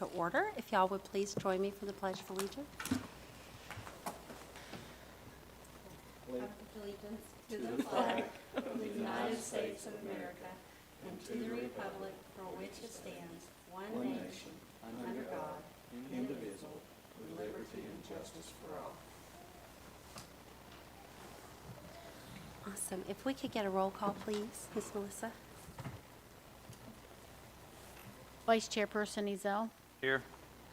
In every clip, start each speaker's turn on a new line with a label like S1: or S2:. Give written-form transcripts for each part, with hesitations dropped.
S1: to order. If y'all would please join me for the Pledge of Allegiance. Allegiance to the flag of the United States of America and to the republic for which it stands, one nation, under God, indivisible, with liberty and justice for all. Awesome. If we could get a roll call, please, Ms. Melissa.
S2: Vice Chairperson Ezell.
S3: Here.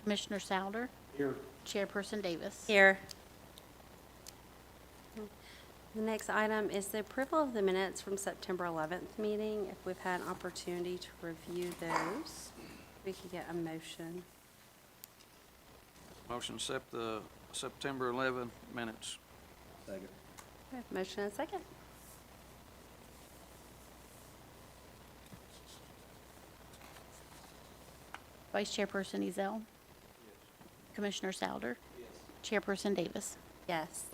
S2: Commissioner Souder.
S3: Here.
S2: Chairperson Davis.
S1: Here. The next item is the approval of the minutes from September 11th meeting. If we've had an opportunity to review those, we could get a motion.
S3: Motion to accept the September 11 minutes.
S4: Second.
S1: We have a motion and a second.
S2: Vice Chairperson Ezell. Commissioner Souder. Chairperson Davis.
S1: Yes.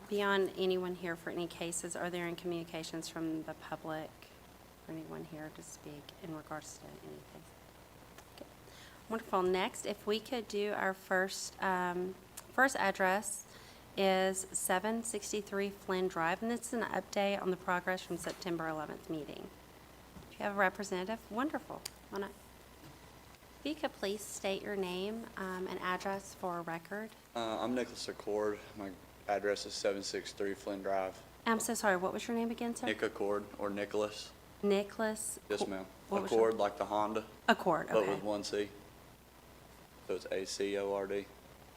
S1: Beyond anyone here for any cases, are there any communications from the public, or anyone here to speak in regards to anything? Okay. Wonderful. Next, if we could do our first address is 763 Flynn Drive, and this is an update on the progress from September 11th meeting. Do you have a representative? Wonderful. Why not? If you could please state your name and address for a record.
S4: I'm Nicholas Accord. My address is 763 Flynn Drive.
S1: I'm so sorry, what was your name again, sir?
S4: Nick Accord, or Nicholas.
S1: Nicholas?
S4: Yes, ma'am.
S1: What was
S4: Accord, like the Honda,
S1: Accord,
S4: but
S1: okay.
S4: with one C. So it's A-C-O-R-D.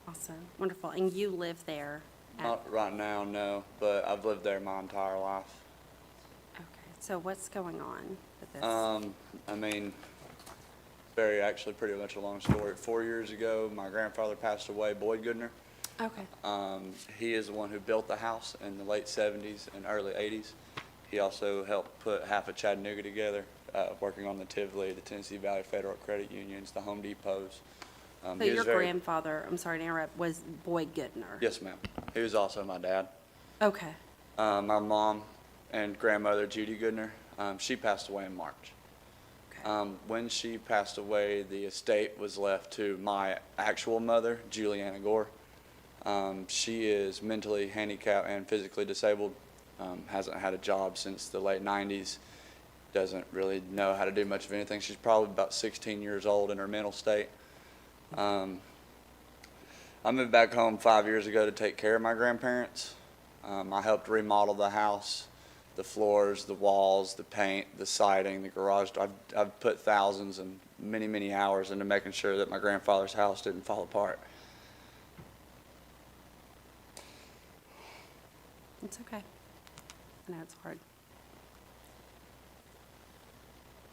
S1: Awesome, wonderful. And you live there?
S4: Not right now, no, but I've lived there my entire life.
S1: Okay, so what's going on with this?
S4: I mean, actually pretty much a long story. 4 years ago, my grandfather passed away, Boyd Goodner.
S1: Okay,
S4: He is the one who built the house in the late 70s and early 80s. He also helped put half of Chattanooga together, working on the Tivoli, the Tennessee Valley Federal Credit Unions, the Home Depots.
S1: so
S4: He was
S1: your
S4: very-
S1: grandfather, I'm sorry to interrupt, was Boyd Goodner?
S4: Yes, ma'am. He was also my dad.
S1: Okay,
S4: My mom and grandmother, Judy Goodner, she passed away in March.
S1: okay.
S4: When she passed away, the estate was left to my actual mother, Juliana Gore. She is mentally handicapped and physically disabled, hasn't had a job since the late 90s, doesn't really know how to do much of anything. She's probably about 16 years old in her mental state. I moved back home 5 years ago to take care of my grandparents. I helped remodel the house, the floors, the walls, the paint, the siding, the garage. I've put thousands and many, many hours into making sure that my grandfather's house didn't fall apart.
S1: It's okay. I know it's hard.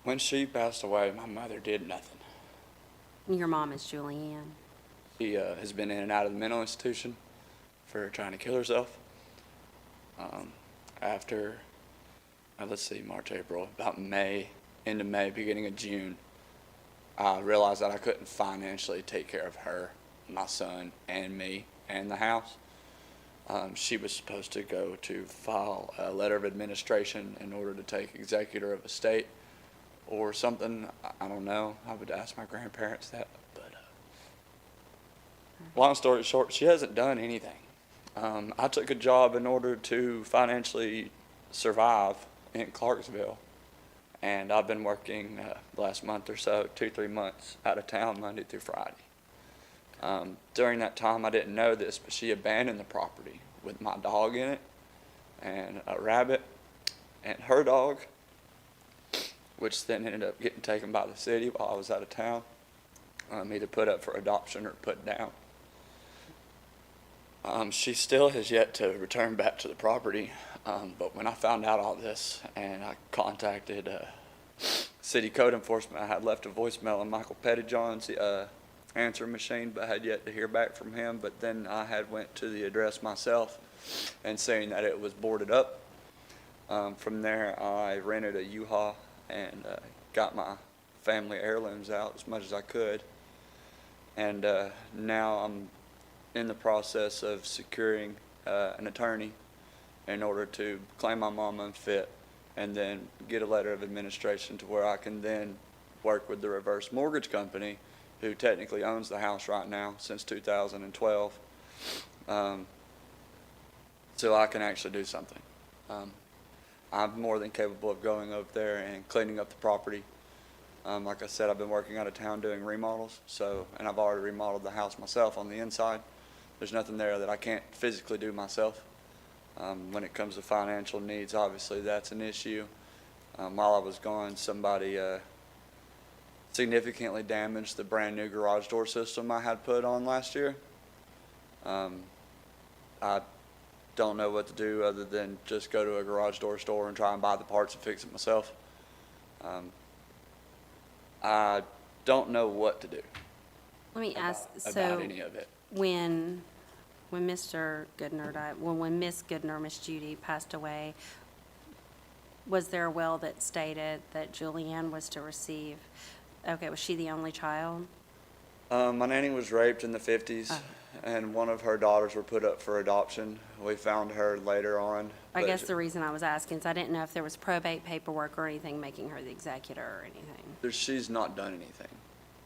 S4: When she passed away, my mother did nothing.
S1: And your mom is Julianne?
S4: She has been in and out of the mental institution for trying to kill herself. After, let's see, March, April, about May, end of May, beginning of June, I realized that I couldn't financially take care of her, my son, and me, and the house. She was supposed to go to file a letter of administration in order to take executor of estate or something. I don't know. I would ask my grandparents that. But long story short, she hasn't done anything. I took a job in order to financially survive in Clarksville, and I've been working the last month or so, 2-3 months, out of town Monday through Friday. During that time, I didn't know this, but she abandoned the property with my dog in it and a rabbit and her dog, which then ended up getting taken by the city while I was out of town, either put up for adoption or put down. She still has yet to return back to the property, but when I found out all this and I contacted city code enforcement, I had left a voicemail on Michael Pettyjohn's answer machine, but had yet to hear back from him. But then I had went to the address myself and saying that it was boarded up. From there, I rented a U-Haul and got my family heirlooms out as much as I could. And now I'm in the process of securing an attorney in order to claim my mom unfit and then get a letter of administration to where I can then work with the reverse mortgage company, who technically owns the house right now since 2012, so I can actually do something. I'm more than capable of going over there and cleaning up the property. Like I said, I've been working out of town doing remodels, and I've already remodeled the house myself on the inside. There's nothing there that I can't physically do myself. When it comes to financial needs, obviously that's an issue. While I was gone, somebody significantly damaged the brand new garage door system I had put on last year. I don't know what to do other than just go to a garage door store and try and buy the parts and fix it myself. I don't know what to do
S1: Let me ask,
S4: about
S1: so
S4: any of it.
S1: when Mr. Goodner died, when Miss Goodner, Miss Judy passed away, was there a will that stated that Julianne was to receive, okay, was she the only child?
S4: My nanny was raped in the 50s, and one of her daughters were put up for adoption. We found her later on.
S1: I
S4: but
S1: guess the reason I was asking is I didn't know if there was probate paperwork or anything making her the executor or anything.
S4: she's not done anything.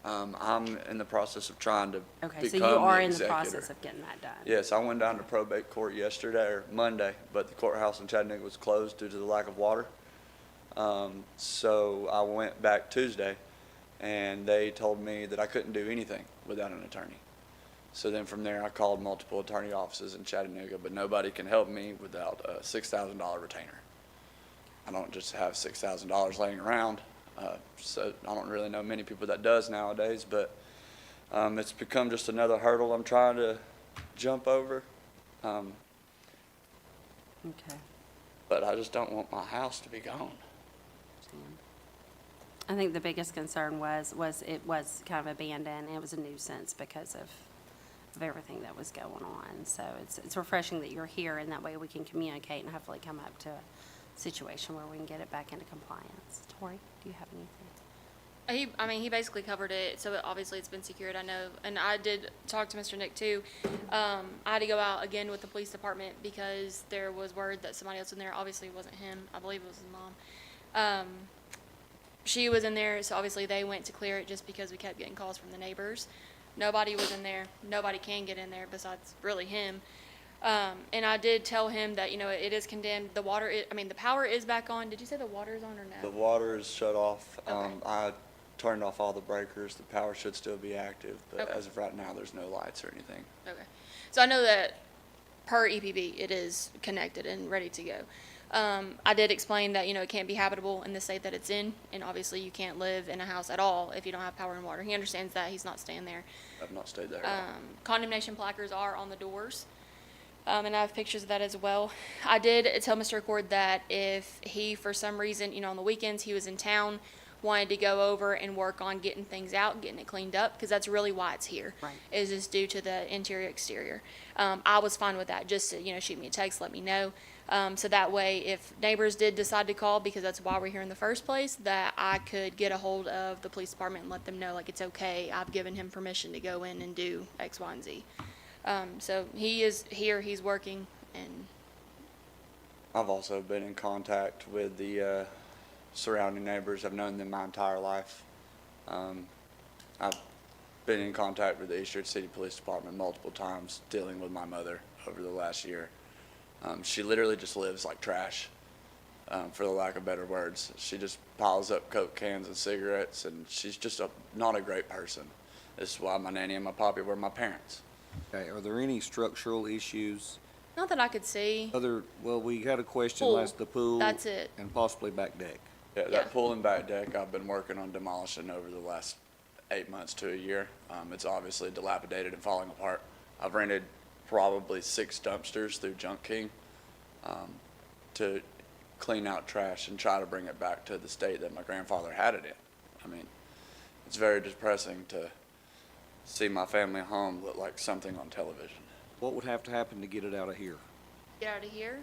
S4: I'm in the process of trying to
S1: Okay,
S4: become
S1: so you are
S4: the
S1: in the
S4: executor.
S1: process of getting that done?
S4: Yes, I went down to probate court yesterday or Monday, but the courthouse in Chattanooga was closed due to the lack of water. So I went back Tuesday, and they told me that I couldn't do anything without an attorney. So then from there, I called multiple attorney offices in Chattanooga, but nobody can help me without a $6,000 retainer. I don't just have $6,000 laying around, so I don't really know many people that does nowadays, but it's become just another hurdle I'm trying to jump over.
S1: Okay.
S4: But I just don't want my house to be gone.
S1: Understand. I think the biggest concern was it was kind of abandoned, and it was a nuisance because of everything that was going on. So it's refreshing that you're here, and that way we can communicate and hopefully come up to a situation where we can get it back into compliance. Tori, do you have anything?
S5: He basically covered it, so obviously it's been secured, I know. And I did talk to Mr. Nick too. I had to go out again with the police department because there was word that somebody else in there, obviously it wasn't him, I believe it was his mom. She was in there, so obviously they went to clear it just because we kept getting calls from the neighbors. Nobody was in there, nobody can get in there besides really him. And I did tell him that, it is condemned, the power is back on. Did you say the water is on or no?
S4: The water is shut off.
S5: Okay.
S4: I turned off all the breakers. The power should still be active, but
S5: Okay.
S4: as of right now, there's no lights or anything.
S5: Okay. So I know that per EPB, it is connected and ready to go. I did explain that, it can't be habitable in the state that it's in, and obviously you can't live in a house at all if you don't have power and water. He understands that. He's not staying there.
S4: I've not stayed there. at all.
S5: Condemnation placards are on the doors, and I have pictures of that as well. I did tell Mr. Accord that if he, for some reason, on the weekends, he was in town, wanted to go over and work on getting things out, getting it cleaned up, because that's really why it's here.
S1: Right.
S5: Is just due to the interior, exterior. I was fine with that, just to, shoot me a text, let me know. So that way, if neighbors did decide to call, because that's why we're here in the first place, that I could get a hold of the police department and let them know, like, it's okay, I've given him permission to go in and do X, Y, and Z. So he is here, he's working, and
S4: I've also been in contact with the surrounding neighbors. I've known them my entire life. I've been in contact with the Eastern City Police Department multiple times dealing with my mother over the last year. She literally just lives like trash, for the lack of better words. She just piles up Coke cans and cigarettes, and she's just not a great person. This is why my nanny and my poppy were my parents.
S6: Okay, are there any structural issues?
S5: not that I could see.
S6: Well, we had a question
S5: Pool.
S6: last, the pool.
S5: That's it.
S6: And possibly back deck.
S4: Yeah,
S5: Yeah.
S4: that pool and back deck I've been working on demolishing over the last 8 months to a year. It's obviously dilapidated and falling apart. I've rented probably 6 dumpsters through Junk King to clean out trash and try to bring it back to the state that my grandfather had it in. I mean, it's very depressing to see my family home look like something on television.
S6: What would have to happen to get it out of here?
S5: Get out of here.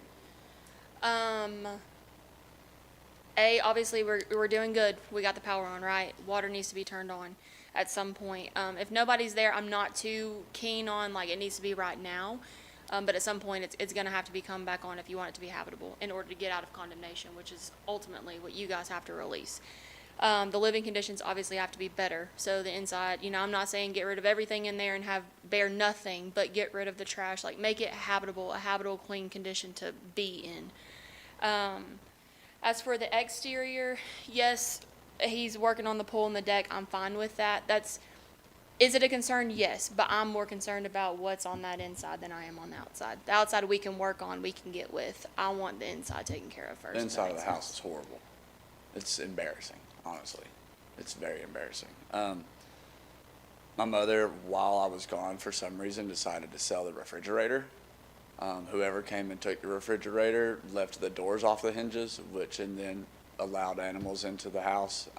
S5: Obviously we're doing good. We got the power on, right? Water needs to be turned on at some point. If nobody's there, I'm not too keen on, like, it needs to be right now. But at some point, it's going to have to be come back on if you want it to be habitable in order to get out of condemnation, which is ultimately what you guys have to release. The living conditions obviously have to be better. So the inside, you know, I'm not saying get rid of everything in there and have bare nothing, but get rid of the trash, like make it habitable, a habitable, clean condition to be in. As for the exterior, yes, he's working on the pool and the deck. I'm fine with that. Is it a concern? Yes, but I'm more concerned about what's on that inside than I am on the outside. The outside we can work on, we can get with. I want the inside taken care of first.
S4: The
S5: if that
S4: inside of the
S5: makes
S4: house
S5: sense.
S4: is horrible. It's embarrassing, honestly. It's very embarrassing. My mother, while I was gone, for some reason, decided to sell the refrigerator. Whoever came and took the refrigerator left the doors off the hinges, and then allowed animals into the house.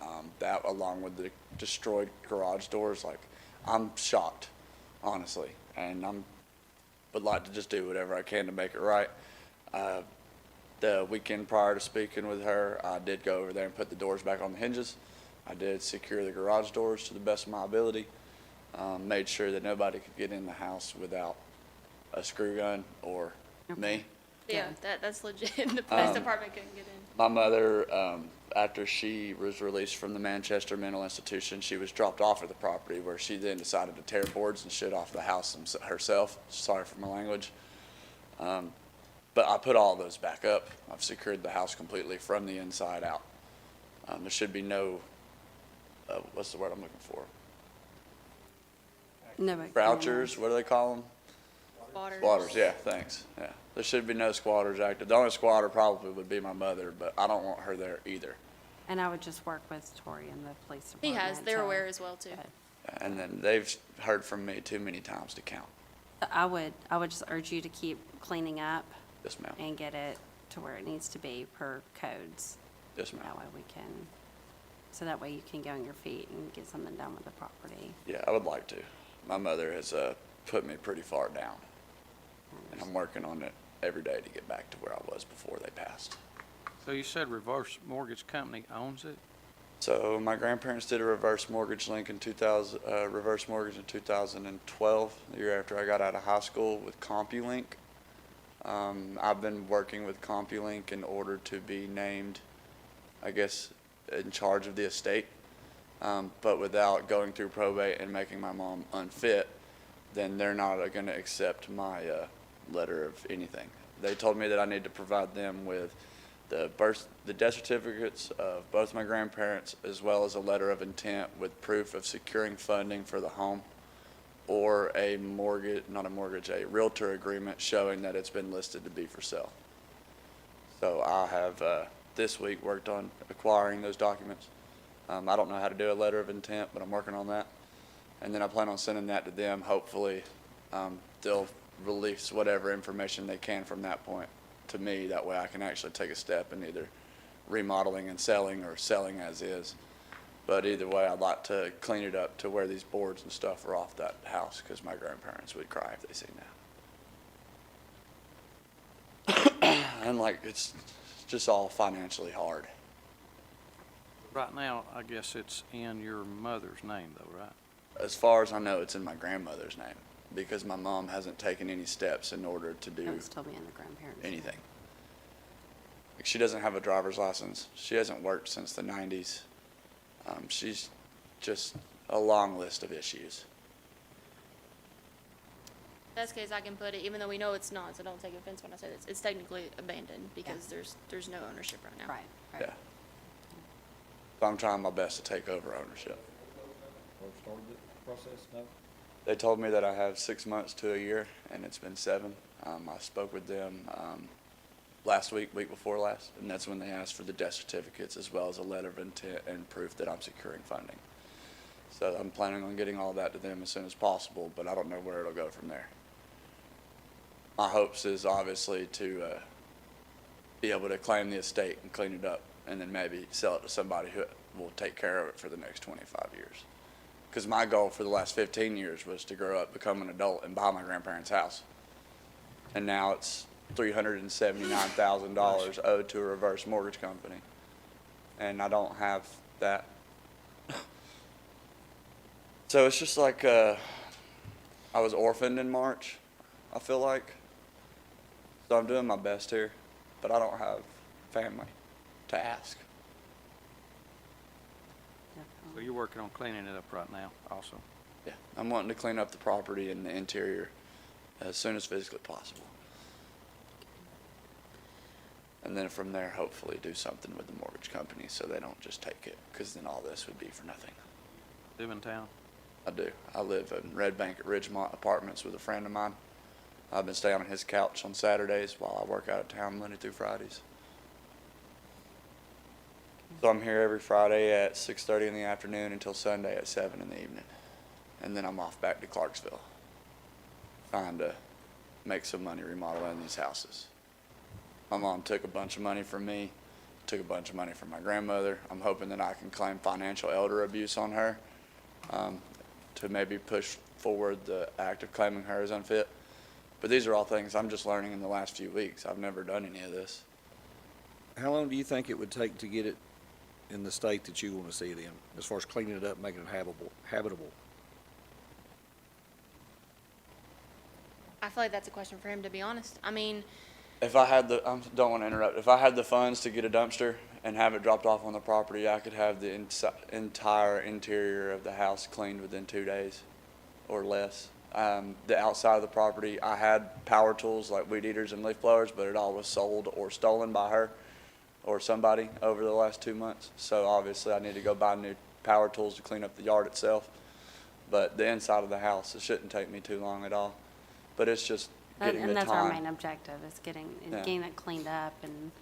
S4: That, along with the destroyed garage doors, like, I'm shocked, honestly, and would like to just do whatever I can to make it right. The weekend prior to speaking with her, I did go over there and put the doors back on the hinges. I did secure the garage doors to the best of my ability. Made sure that nobody could get in the house without a screw gun or me.
S5: Yeah, that's legit. The police department couldn't get in.
S4: My mother, after she was released from the Manchester Mental Institution, she was dropped off at the property where she then decided to tear boards and shit off the house herself. Sorry for my language. But I put all those back up. I've secured the house completely from the inside out. There should be no, what's the word I'm looking for?
S1: No, but-
S4: Crouchers, what do they call them? Squatters, yeah, thanks, yeah. There should be no squatters active. The only squatter probably would be my mother, but I don't want her there either.
S1: And I would just work with Tori and the police
S5: He
S1: department.
S5: has, they're
S1: to-
S5: aware as well too.
S4: And then they've heard from me too many times to count.
S1: I would just urge you to keep cleaning up
S4: Yes, ma'am.
S1: and get it to where it needs to be per codes.
S4: Yes, ma'am.
S1: That way we can, so that way you can go on your feet and get something done with the property.
S4: Yeah, I would like to. My mother has put me pretty far down, and I'm working on it every day to get back to where I was before they passed.
S3: So you said Reverse Mortgage Company owns it?
S4: So my grandparents did a reverse mortgage in 2012, the year after I got out of high school with CompuLink. I've been working with CompuLink in order to be named, I guess, in charge of the estate. But without going through probate and making my mom unfit, then they're not going to accept my letter of anything. They told me that I need to provide them with the death certificates of both my grandparents, as well as a letter of intent with proof of securing funding for the home, or a realtor agreement showing that it's been listed to be for sale. So I have this week worked on acquiring those documents. I don't know how to do a letter of intent, but I'm working on that. And then I plan on sending that to them. Hopefully, they'll release whatever information they can from that point to me. That way I can actually take a step in either remodeling and selling or selling as is. But either way, I'd like to clean it up to where these boards and stuff are off that house, because my grandparents would cry if they seen that. And like, it's just all financially hard.
S3: Right now, I guess it's in your mother's name though, right?
S4: As far as I know, it's in my grandmother's name, because my mom hasn't taken any steps in order to
S1: It
S4: do
S1: would still be in the grandparents.
S4: anything. Like, she doesn't have a driver's license. She hasn't worked since the 90s. She's just a long list of issues.
S5: Best case I can put it, even though we know it's not, so don't take offense when I say this, it's technically abandoned because there's no ownership right now.
S1: Right, right.
S4: Yeah. So I'm trying my best to take over ownership.
S6: Or started the process, no?
S4: They told me that I have 6 months to a year, and it's been 7. I spoke with them last week before last, and that's when they asked for the death certificates as well as a letter of intent and proof that I'm securing funding. So I'm planning on getting all that to them as soon as possible, but I don't know where it'll go from there. My hopes is obviously to be able to claim the estate and clean it up, and then maybe sell it to somebody who will take care of it for the next 25 years. Because my goal for the last 15 years was to grow up, become an adult, and buy my grandparents' house. And now it's $379,000 owed to a reverse mortgage company. And I don't have that. So it's just like I was orphaned in March, I feel like. So I'm doing my best here, but I don't have family to ask.
S3: So you're working on cleaning it up right now also?
S4: Yeah, I'm wanting to clean up the property and the interior as soon as physically possible. And then from there, hopefully do something with the mortgage company so they don't just take it, because then all this would be for nothing.
S3: Live in town?
S4: I do. I live in Red Bank at Ridgemont Apartments with a friend of mine. I've been staying on his couch on Saturdays while I work out of town Monday through Fridays. So I'm here every Friday at 6:30 in the afternoon until Sunday at 7 in the evening. And then I'm off back to Clarksville, trying to make some money remodeling these houses. My mom took a bunch of money from me, took a bunch of money from my grandmother. I'm hoping that I can claim financial elder abuse on her, to maybe push forward the act of claiming her as unfit. But these are all things I'm just learning in the last few weeks. I've never done any of this.
S6: How long do you think it would take to get it in the state that you want to see it in, as far as cleaning it up, making it habitable?
S5: I feel like that's a question for him, to be honest. I mean,
S4: If I had the, I don't want to interrupt, if I had the funds to get a dumpster and have it dropped off on the property, I could have the entire interior of the house cleaned within 2 days or less. The outside of the property, I had power tools like weed eaters and leaf blowers, but it all was sold or stolen by her or somebody over the last 2 months. So obviously I need to go buy new power tools to clean up the yard itself. But the inside of the house, it shouldn't take me too long at all. But it's just getting the
S1: And that's our
S4: time.
S1: main objective, is getting
S4: Yeah.
S1: it cleaned up and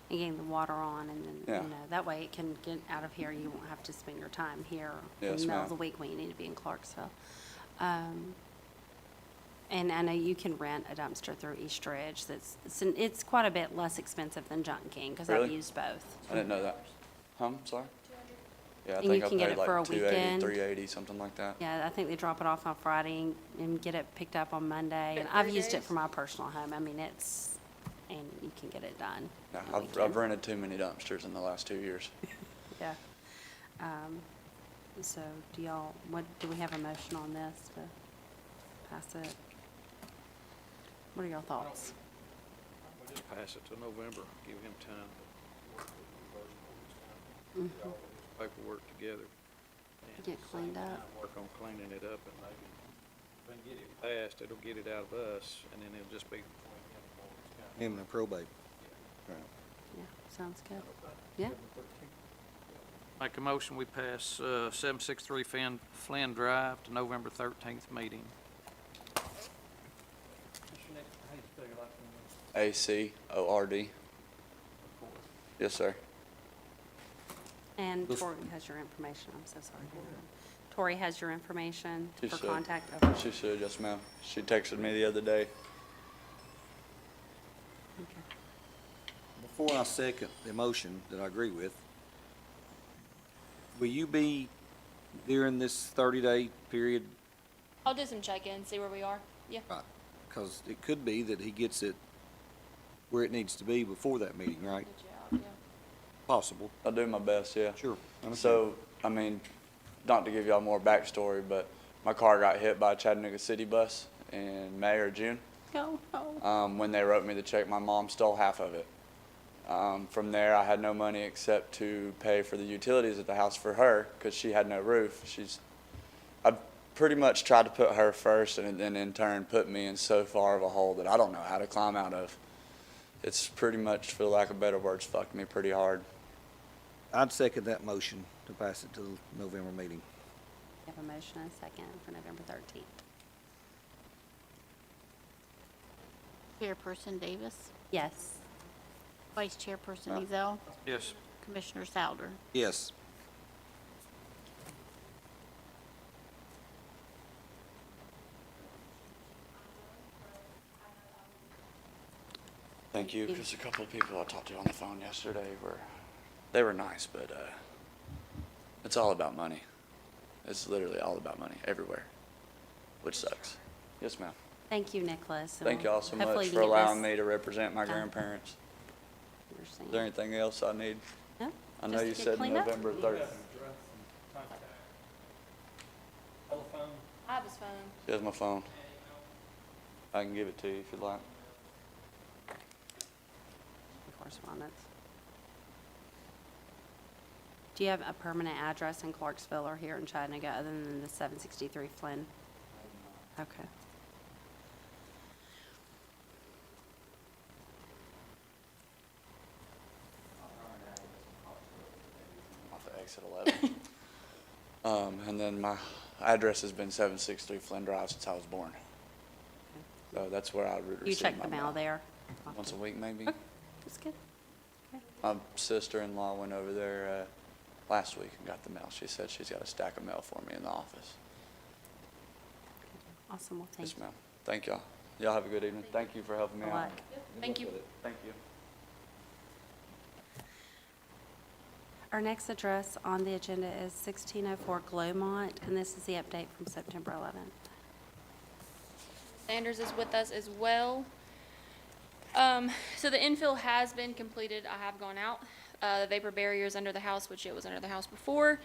S1: getting the water on, and then,
S4: Yeah.
S1: that way it can get out of here. You won't have to spend your time here in
S4: Yes,
S1: the middle of
S4: ma'am.
S1: the week when you need to be in Clarksville. And I know you can rent a dumpster through East Ridge. It's quite a bit less expensive than Junton King, because I've
S4: Really?
S1: used both.
S4: I didn't know that. Sorry? Yeah, I
S1: And you
S4: think I
S1: can get
S4: paid
S1: it for a
S4: like 280,
S1: weekend.
S4: 380, something like that.
S1: Yeah, I think they drop it off on Friday and get it picked up on Monday. And
S5: For
S1: I've
S5: 3
S1: used it
S5: days?
S1: for my personal home. I mean, and you can get it done.
S4: Yeah,
S1: on a
S4: I've
S1: weekend.
S4: rented too many dumpsters in the last 2 years.
S1: Yeah. So do we have a motion on this to pass it? What are your thoughts?
S3: We'll just pass it to November, give him time to get all this paperwork together. and
S1: Get cleaned
S3: at the same
S1: up.
S3: time Work on cleaning it up, and maybe if we can get it passed, it'll get it out of us, and then it'll just be between him and mortgage company.
S6: Him and probate. Right.
S1: Yeah, sounds good. Yeah,
S3: Make a motion, we pass 763 Flynn Drive to November 13th meeting.
S4: ACORD. Yes, sir.
S1: and
S6: This-
S1: Tori has your information. I'm so sorry. Tori has your information
S4: She
S1: for
S4: should.
S1: contact. Okay.
S4: She should, yes, ma'am. She texted me the other day.
S1: Okay.
S6: Before I second the motion that I agree with, will you be during this 30-day period?
S5: I'll do some check-ins, see where we are. Yeah.
S6: Right, because it could be that he gets it where it needs to be before that meeting, right?
S5: Good job, yeah.
S6: Possible.
S4: I'll do my best, yeah.
S6: Sure.
S4: So, I mean, not to give y'all more backstory, but my car got hit by a Chattanooga City bus in May or June.
S1: No, no.
S4: When they wrote me the check, my mom stole half of it. From there, I had no money except to pay for the utilities at the house for her because she had no roof. I pretty much tried to put her first, and then in turn put me in so far of a hole that I don't know how to climb out of. It's pretty much, for lack of better words, fucked me pretty hard.
S6: I'd second that motion to pass it to the November meeting.
S1: We have a motion and a second for November 13th.
S2: Chairperson Davis,
S1: Yes.
S2: Vice Chairperson Ezell,
S3: Yes.
S2: Commissioner Souder.
S6: Yes.
S4: Thank you. Just a couple of people I talked to on the phone yesterday they were nice, but it's all about money. It's literally all about money everywhere, which sucks. Yes, ma'am.
S1: Thank you, Nicholas. and
S4: Thank y'all so
S1: hopefully
S4: much
S1: you
S4: for
S1: can get
S4: allowing
S1: this
S4: me to represent my
S1: done.
S4: grandparents.
S1: understand.
S4: Is there anything else I need?
S1: No?
S4: I know
S1: Just
S4: you
S1: get
S4: said
S1: cleaned up.
S4: November 3rd.
S6: Telephone?
S5: I have his phone.
S4: She has my phone. I can give it to you if you'd like.
S1: Correspondence. Do you have a permanent address in Clarksville or here in Chattanooga other than the 763 Flynn? Okay.
S4: Off of exit 11. And then my address has been 763 Flynn Drive since I was born. So that's where I would receive
S1: You check
S4: my
S1: the mail there?
S4: Once a week, maybe.
S1: That's good. Okay.
S4: My sister-in-law went over there last week and got the mail. She said she's got a stack of mail for me in the office.
S1: Awesome, well, thank
S4: Yes,
S1: you.
S4: ma'am. Thank y'all. Y'all have a good evening. Thank you for helping me
S1: Good
S4: out.
S1: luck.
S5: Thank you.
S4: Thank you.
S1: Our next address on the agenda is 1604 Glowmont, and this is the update from September 11th.
S5: Sanders is with us as well. So the infill has been completed. I have gone out. The vapor barrier is under the house, which it was under the house before.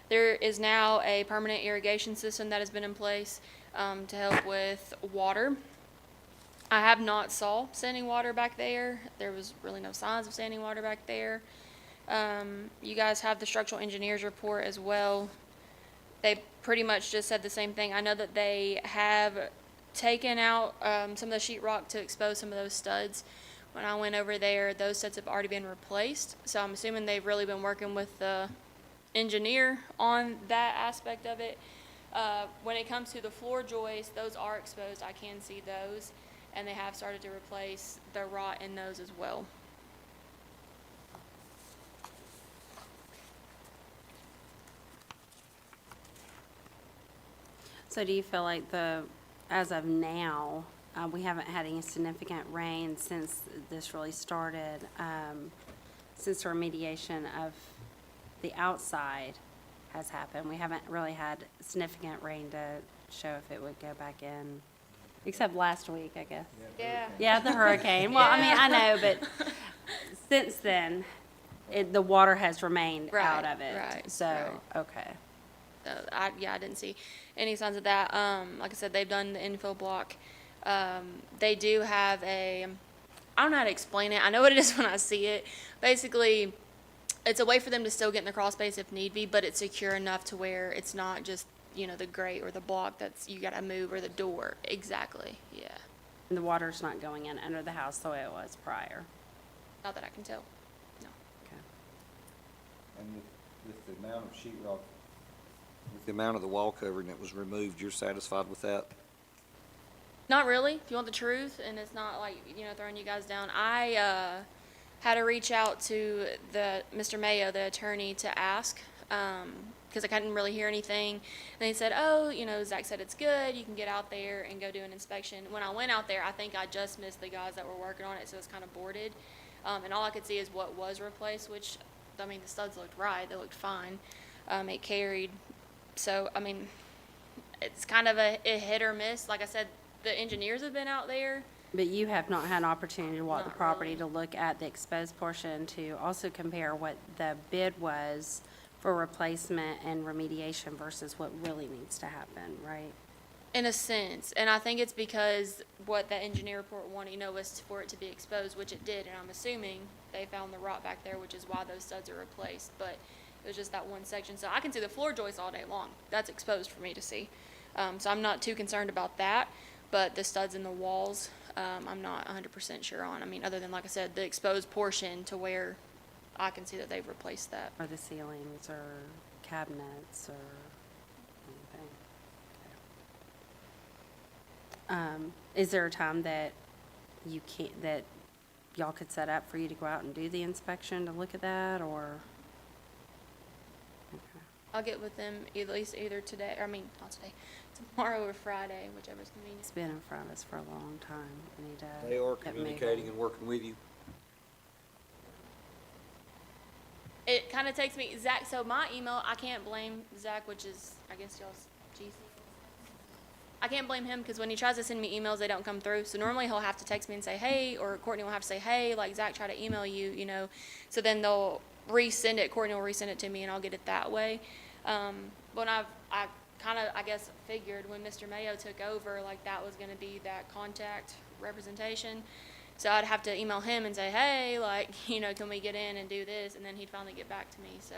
S5: There is now a permanent irrigation system that has been in place to help with water. I have not saw standing water back there. There was really no signs of standing water back there. You guys have the structural engineer's report as well. They pretty much just said the same thing. I know that they have taken out some of the sheetrock to expose some of those studs. When I went over there, those studs have already been replaced. So I'm assuming they've really been working with the engineer on that aspect of it. When it comes to the floor joists, those are exposed. I can see those. And they have started to replace the rot in those as well.
S1: So do you feel like as of now, we haven't had any significant rain since this really started, since the remediation of the outside has happened? We haven't really had significant rain to show if it would go back in, except last week, I guess.
S5: Yeah.
S1: Yeah, the hurricane. Well, I mean, I know, but since then, the water has remained out
S5: Right,
S1: of it.
S5: right,
S1: So,
S5: right.
S1: okay.
S5: I didn't see any signs of that. Like I said, they've done the infill block. They do have I don't know how to explain it. I know what it is when I see it. Basically, it's a way for them to still get in the crawl space if need be, but it's secure enough to where it's not just, the grate or the block that's, you gotta move, or the door. Exactly, yeah.
S1: And the water's not going in under the house the way it was prior.
S5: Not that I can tell, no.
S1: Okay.
S6: And with the amount of sheetrock, with the amount of the wall covering that was removed, you're satisfied with that?
S5: Not really, if you want the truth, and it's not like, throwing you guys down. I had to reach out to Mr. Mayo, the attorney, to ask, because I couldn't really hear anything. And he said, oh, Zach said it's good, you can get out there and go do an inspection. When I went out there, I think I just missed the guys that were working on it, so it's kind of boarded. And all I could see is what was replaced, which, the studs looked right, they looked fine. It carried. So, it's kind of a hit or miss. Like I said, the engineers have been out there.
S1: But you have not had an opportunity to walk the
S5: Not
S1: property
S5: really.
S1: to look at the exposed portion, to also compare what the bid was for replacement and remediation versus what really needs to happen, right?
S5: In a sense, and I think it's because what that engineer report wanted, was for it to be exposed, which it did, and I'm assuming they found the rot back there, which is why those studs are replaced, but it was just that one section. So I can see the floor joists all day long. That's exposed for me to see. So I'm not too concerned about that, but the studs in the walls, I'm not 100% sure on. Other than, like I said, the exposed portion to where I can see that they've replaced that.
S1: Or the ceilings or cabinets or anything? Is there a time that that y'all could set up for you to go out and do the inspection to look at that, or? Okay.
S5: I'll get with them at least either today, not today, tomorrow or Friday, whichever's convenient.
S1: It's been in front of us for a long time. We need to
S6: They are
S1: get moving.
S6: communicating and working with you?
S5: It kind of takes me, Zach, so my email, I can't blame Zach, which is, I guess y'all's GC. I can't blame him because when he tries to send me emails, they don't come through. So normally he'll have to text me and say, hey, or Courtney will have to say, hey, like Zach tried to email you, So then they'll resend it, Courtney will resend it to me and I'll get it that way. But I kind of, I guess, figured when Mr. Mayo took over, like that was going to be that contact representation. So I'd have to email him and say, hey, like, can we get in and do this? And then he'd finally get back to me. So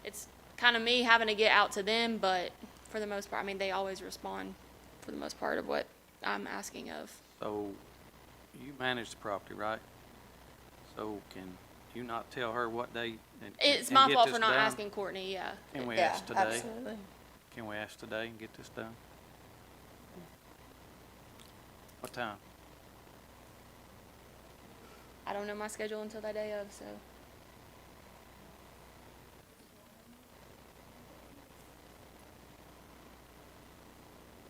S5: it's kind of me having to get out to them, but for the most part, I mean, they always respond for the most part of what I'm asking of.
S3: So, you manage the property, right? So can you not tell her what day and
S5: It's
S3: and
S5: my
S3: get
S5: fault
S3: this
S5: for not
S3: done?
S5: asking Courtney, yeah.
S3: Can we
S7: Yeah,
S3: ask today?
S7: absolutely.
S3: Can we ask today and get this done? What time?
S5: I don't know my schedule until that day of, so.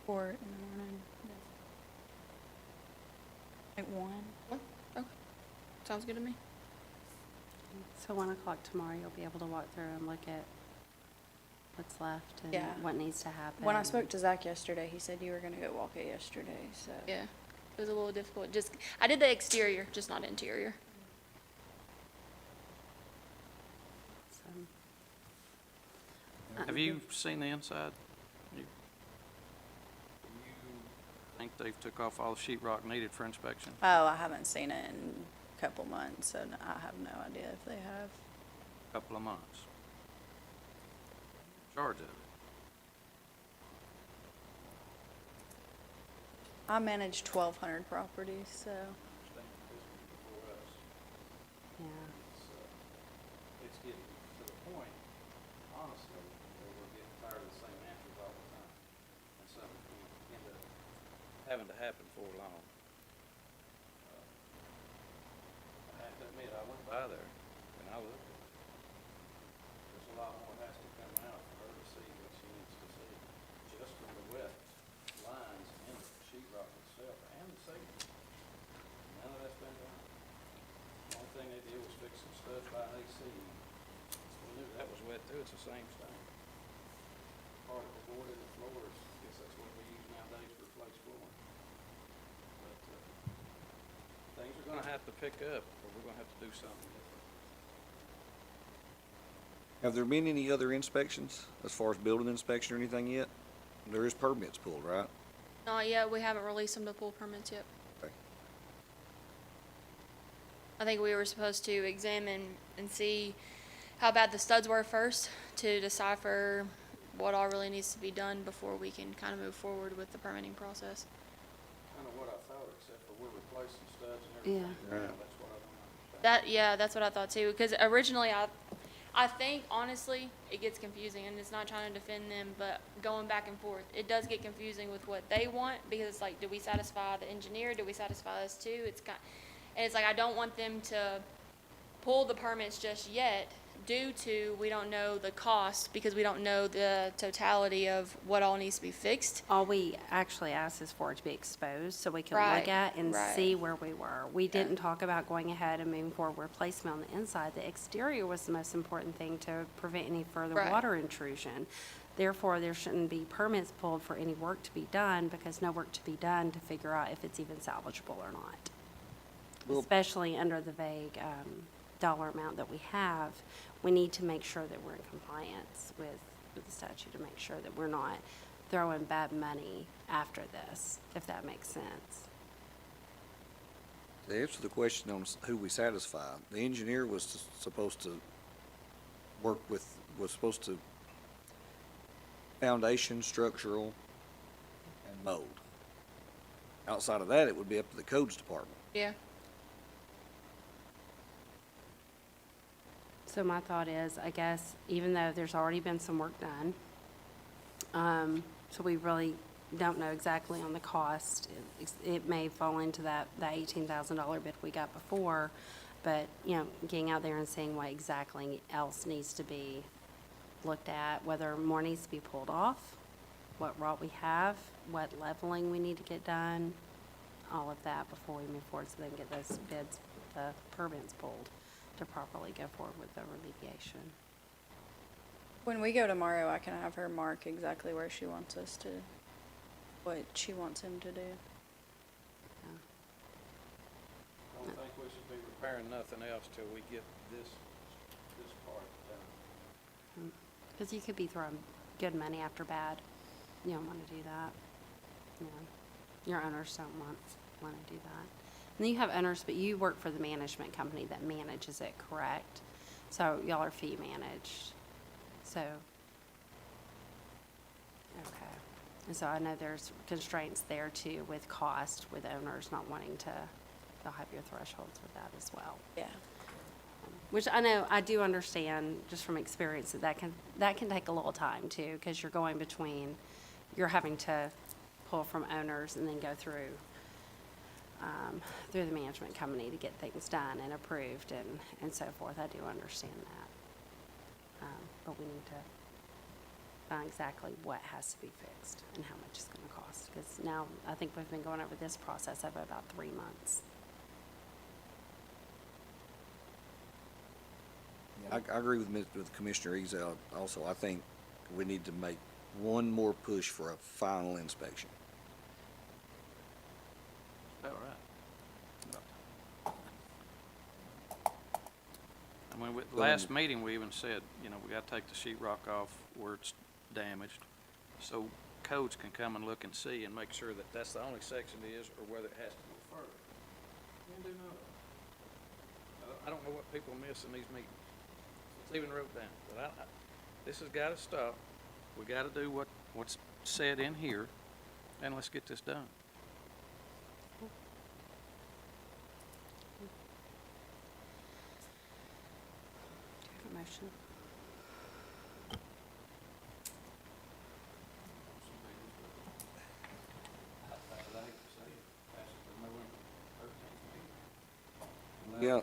S7: Or in the morning. At 1.
S5: Sounds good to me.
S1: So 1 o'clock tomorrow, you'll be able to walk through and look at what's left and
S7: Yeah.
S1: what needs to happen.
S7: When I spoke to Zach yesterday, he said you were gonna go walk it yesterday, so.
S5: Yeah, it was a little difficult. Just, I did the exterior, just not interior.
S1: So,
S3: Have you seen the inside? You think they've took off all the sheet rock needed for inspection?
S7: Oh, I haven't seen it in a couple months, so I have no idea if they have.
S3: Couple of months. Charge of it.
S7: I manage 1,200 properties, so.
S1: yeah.
S3: It's getting to the point, honestly, where we're getting tired of the same answers all the time. And something can end up having to happen before long. I have to admit, I went by there and I looked at it. There's a lot more has to come out for her to see what she needs to see. Just from the wet lines in the sheet rock itself and the safety. None of that's been done. The only thing they did was fix some stuff by AC. We knew that was wet too, it's the same stain. Particle board in the floors, I guess that's what we use nowadays for replace flooring. But, things are gonna have to pick up, or we're gonna have to do something different.
S6: Have there been any other inspections as far as building inspection or anything yet? There is permits pulled, right?
S5: Not yet, we haven't released them to pull permits yet.
S6: Okay.
S5: I think we were supposed to examine and see how bad the studs were first to decipher what all really needs to be done before we can kind of move forward with the permitting process.
S3: Kinda what I thought, except for we're replacing studs and everything.
S1: Yeah.
S6: Right.
S3: That's what I don't understand.
S5: Yeah, that's what I thought too, because originally I think honestly, it gets confusing, and it's not trying to defend them, but going back and forth, it does get confusing with what they want, because it's like, do we satisfy the engineer, do we satisfy us too? And it's like, I don't want them to pull the permits just yet, due to, we don't know the cost, because we don't know the totality of what all needs to be fixed.
S1: All we actually asked is for it to be exposed so we can
S5: Right,
S1: look at and
S5: right.
S1: see where we were. We didn't talk about going ahead and moving forward with placement on the inside. The exterior was the most important thing to prevent any further
S5: Right.
S1: water intrusion. Therefore, there shouldn't be permits pulled for any work to be done because no work to be done to figure out if it's even salvageable or not.
S6: Well-
S1: Especially under the vague dollar amount that we have, we need to make sure that we're in compliance with the statute to make sure that we're not throwing bad money after this, if that makes sense.
S6: To answer the question on who we satisfy, the engineer was supposed to was supposed to foundation, structural, and mold. Outside of that, it would be up to the codes department.
S5: Yeah.
S1: So my thought is, I guess, even though there's already been some work done, so we really don't know exactly on the cost. It may fall into that $18,000 bid we got before, but, getting out there and seeing what exactly else needs to be looked at, whether more needs to be pulled off, what route we have, what leveling we need to get done, all of that before we move forward, so they can get those bids, the permits pulled to properly go forward with the remediation.
S7: When we go tomorrow, I can have her mark exactly where she wants us to, what she wants him to do.
S3: Don't think we should be repairing nothing else till we get this part done.
S1: Because you could be throwing good money after bad. You don't want to do that. Your owners don't want to do that. And then you have owners, but you work for the management company that manages it, correct? So y'all are fee managed. So, okay. And so I know there's constraints there too with cost, with owners not wanting to, they'll have your thresholds with that as well.
S7: Yeah.
S1: Which I know, I do understand just from experience that that can take a little time too, because you're going between, you're having to pull from owners and then go through the management company to get things done and approved and so forth. I do understand that. But we need to find exactly what has to be fixed and how much it's gonna cost. Because now, I think we've been going over this process over about 3 months.
S6: I agree with Commissioner Ezell also. I think we need to make one more push for a final inspection.
S3: All right. I mean, with the last meeting, we even said, you know, we gotta take the sheet rock off where it's damaged, so codes can come and look and see and make sure that that's the only section it is, or whether it has to go further. You do know that. I don't know what people miss in these meetings. It's even wrote down, but this has gotta stop. We gotta do what's said in here, and let's get this done.
S1: Do you have a motion?
S6: Yeah.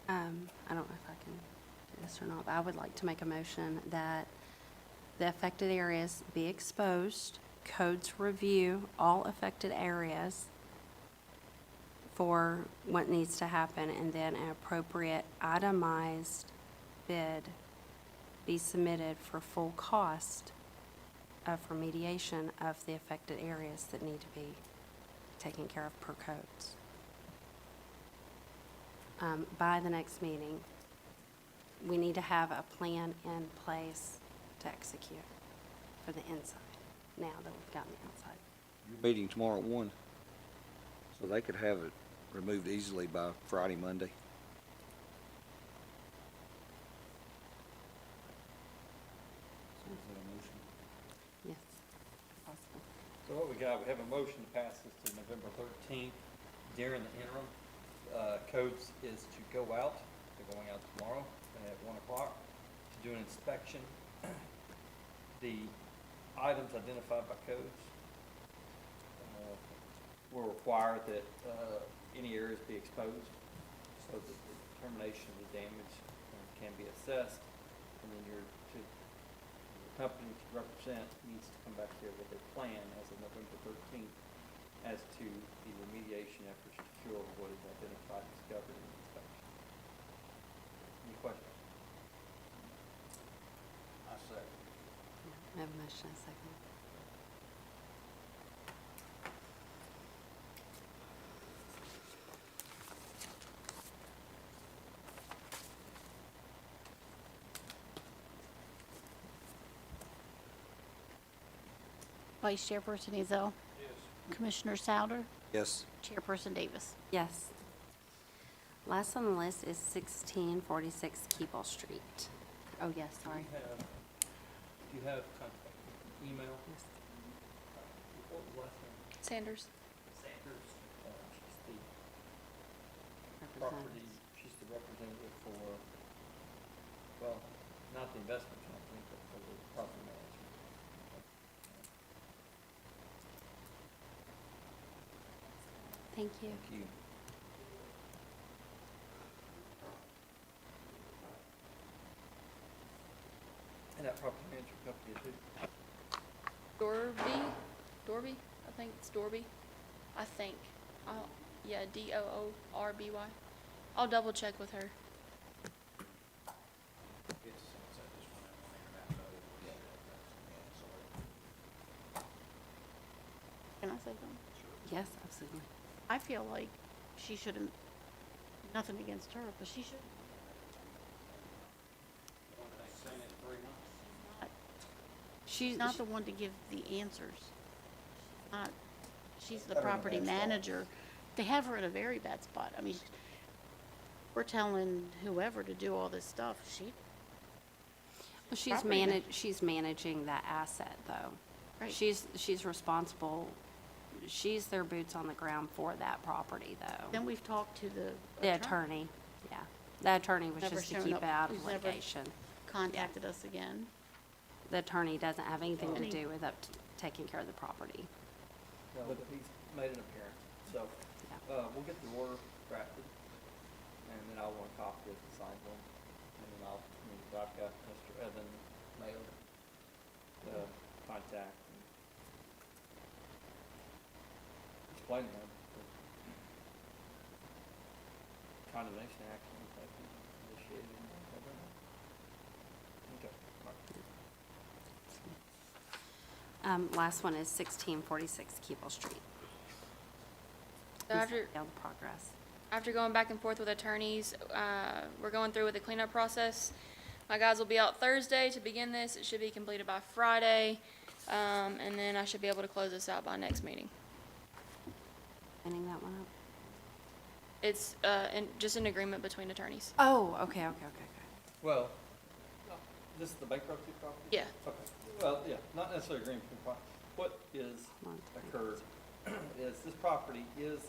S1: I don't know if I can do this or not, but I would like to make a motion that the affected areas be exposed, codes review all affected areas for what needs to happen, and then an appropriate itemized bid be submitted for full cost of remediation of the affected areas that need to be taken care of per codes. By the next meeting, we need to have a plan in place to execute for the inside, now that we've gotten the outside.
S6: Meeting tomorrow at 1, so they could have it removed easily by Friday, Monday.
S1: Yes, possible.
S8: So what we got, we have a motion to pass this to November 13th. During the interim, codes is to go out, they're going out tomorrow at 1 o'clock to do an inspection. The items identified by codes will require that any areas be exposed so that the determination of the damage can be assessed. And then the company to represent needs to come back here with a plan as of November 13th as to the remediation efforts to cure what is identified and discovered in the inspection. Any questions?
S3: I second.
S1: I have a motion, and a second.
S2: Vice Chairperson Ezell. Commissioner Souter.
S6: Yes.
S2: Chairperson Davis.
S1: Yes. Last on the list is 1646 Keeble Street. Oh, yes, sorry.
S8: Do you have contact, email?
S1: Yes.
S8: What was last name?
S5: Sanders.
S8: Sanders. She's the property,
S1: Representative.
S8: she's the representative for, well, not the investment company, but for the property management.
S1: Thank you.
S6: Thank you.
S8: And that property management company is who?
S5: Dorby, I think it's Dorby, I think. Yeah, Doorby. I'll double check with her.
S2: Can I say something?
S1: Yes, absolutely.
S2: I feel like she shouldn't, nothing against her, but she should. She's not the one to give the answers. Not, she's the property manager. They have her in a very bad spot. I mean, we're telling whoever to do all this stuff,
S1: Well,
S2: Property
S1: she's managing that asset, though.
S2: Right.
S1: She's responsible, she's their boots on the ground for that property, though.
S2: then we've talked to
S1: The attorney, yeah. The attorney was
S2: Never
S1: just to
S2: shown
S1: keep
S2: up.
S1: it out of
S2: He's never-
S1: litigation.
S2: Contacted us again.
S1: The attorney doesn't have anything to
S2: Any-
S1: do with taking care of the property.
S8: But he's made an appearance, so, we'll get the order drafted, and then I'll want a copy of the signed one, and then I've got Mr. Evan Mayo, contact, and explain to him the condemnation action that we initiated in November. Okay, all right.
S1: Last one is 1646 Keeble Street.
S5: So after,
S1: Failed progress.
S5: after going back and forth with attorneys, we're going through with the cleanup process. My guys will be out Thursday to begin this. It should be completed by Friday. And then I should be able to close this out by next meeting.
S1: Ending that one up?
S5: It's, just an agreement between attorneys.
S1: Oh, okay.
S8: Well, this is the bankruptcy property?
S5: Yeah.
S8: Okay, well, yeah, not necessarily agreement between parties. What is
S1: Come on,
S8: occurred is this property is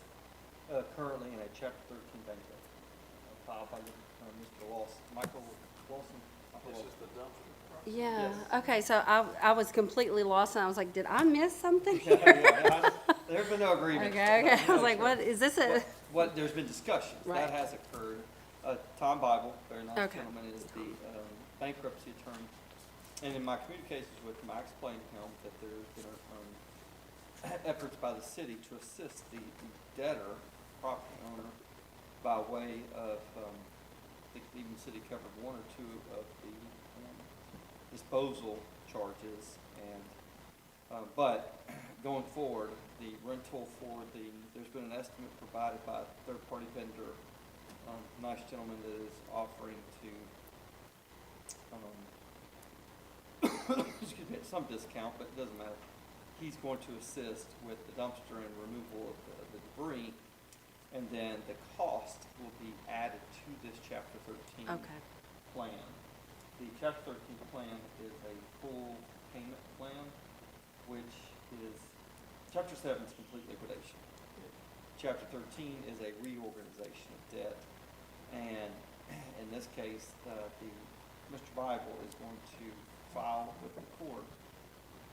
S8: currently in a chapter 13 bankruptcy filed by Mr. Lawson, Michael Lawson.
S3: This is the dumpster property.
S1: Yeah,
S8: Yes.
S1: okay, so I was completely lost, and I was like, did I miss something?
S8: There's been no agreement.
S1: Okay, I was like, what, is this a,
S8: What, there's been discussions,
S1: Right.
S8: that has occurred. Tom Bible, very nice
S1: Okay.
S8: gentleman, is the bankruptcy attorney. And in my communications with him, I explained to him that there's been efforts by the city to assist the debtor, property owner, by way of, I think even the city covered one or two of the disposal charges. And, but going forward, the rental for there's been an estimate provided by a third-party vendor, nice gentleman that is offering to, excuse me, at some discount, but it doesn't matter. He's going to assist with the dumpster and removal of the debris, and then the cost will be added to this chapter 13
S1: okay,
S8: plan. The chapter 13 plan is a full payment plan, which is, chapter 7 is complete liquidation. Chapter 13 is a reorganization of debt, and in this case, Mr. Bible is going to file with the court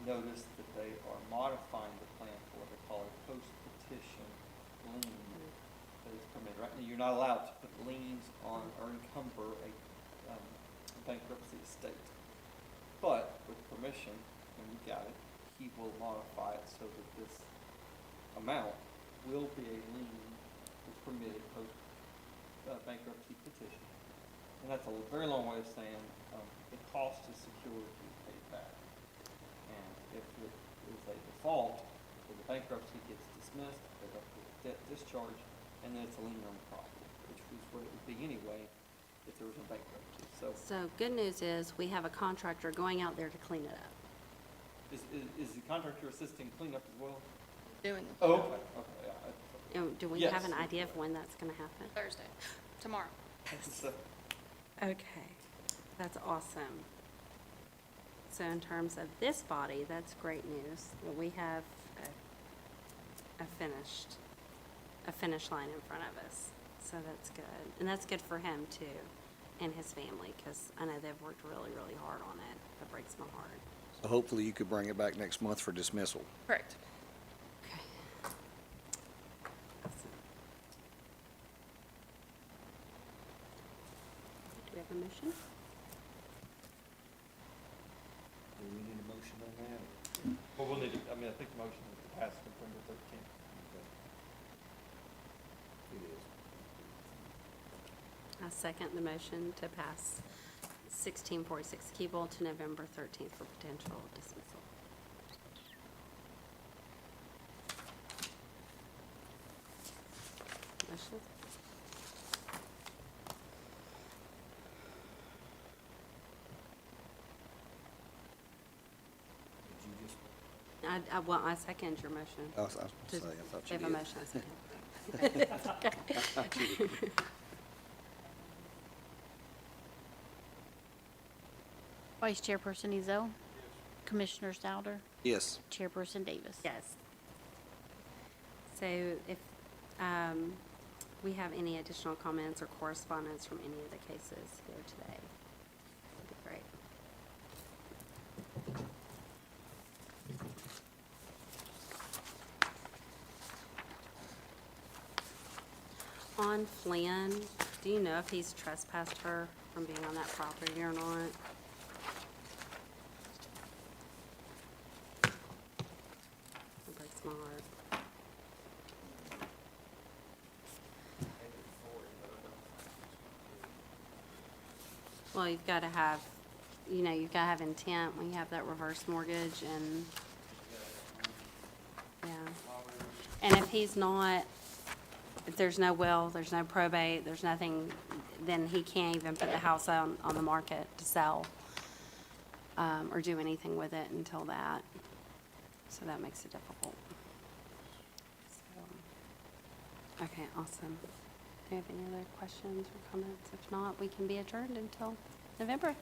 S8: notice that they are modifying the plan for what they call a post-petition lien that is permitted. Right now, you're not allowed to put liens on or encumber a bankruptcy estate. But with permission, when you got it, he will modify it so that this amount will be a lien that's permitted post bankruptcy petition. And that's a very long way of saying the cost is secured to be paid back. And if it is a default, or the bankruptcy gets dismissed, they have to debt discharge, and then it's a lien on the property, which is what it would be anyway if there was a bankruptcy.
S1: so good news is, we have a contractor going out there to clean it up.
S8: Is the contractor assisting cleanup as well?
S5: Doing
S8: Oh, okay, yeah.
S1: Do we
S8: Yes.
S1: have an idea of when that's gonna happen?
S5: Thursday, tomorrow.
S8: So,
S1: Okay, that's awesome. So in terms of this body, that's great news, that we have a finish line in front of us. So that's good. And that's good for him too, and his family, because I know they've worked really, really hard on it. That breaks my heart.
S6: So hopefully you could bring it back next month for dismissal.
S5: Correct.
S1: Okay. Awesome. Do we have a motion?
S6: Do we need a motion on that?
S8: well, we'll need to, I mean, I think the motion is to pass November 13th.
S6: It is.
S1: I second the motion to pass 1646 Keeble to November 13th for potential dismissal. Motion?
S6: Did you just,
S1: Well, I second your motion.
S6: I was gonna say, I thought
S1: We
S6: you
S1: have a
S6: did.
S1: motion, I second.
S2: Vice Chairperson Ezell. Commissioner Souter.
S6: Yes.
S2: Chairperson Davis.
S1: Yes. So if we have any additional comments or correspondence from any of the cases here today, that'd be great. On Flynn, do you know if he's trespassed her from being on that property or not? It breaks my heart. Well, you've got to have, you've got to have intent when you have that reverse mortgage and, yeah. And if he's not, if there's no will, there's no probate, there's nothing, then he can't even put the house on the market to sell, or do anything with it until that. So that makes it difficult. So, okay, awesome. Do you have any other questions or comments? If not, we can be adjourned until November.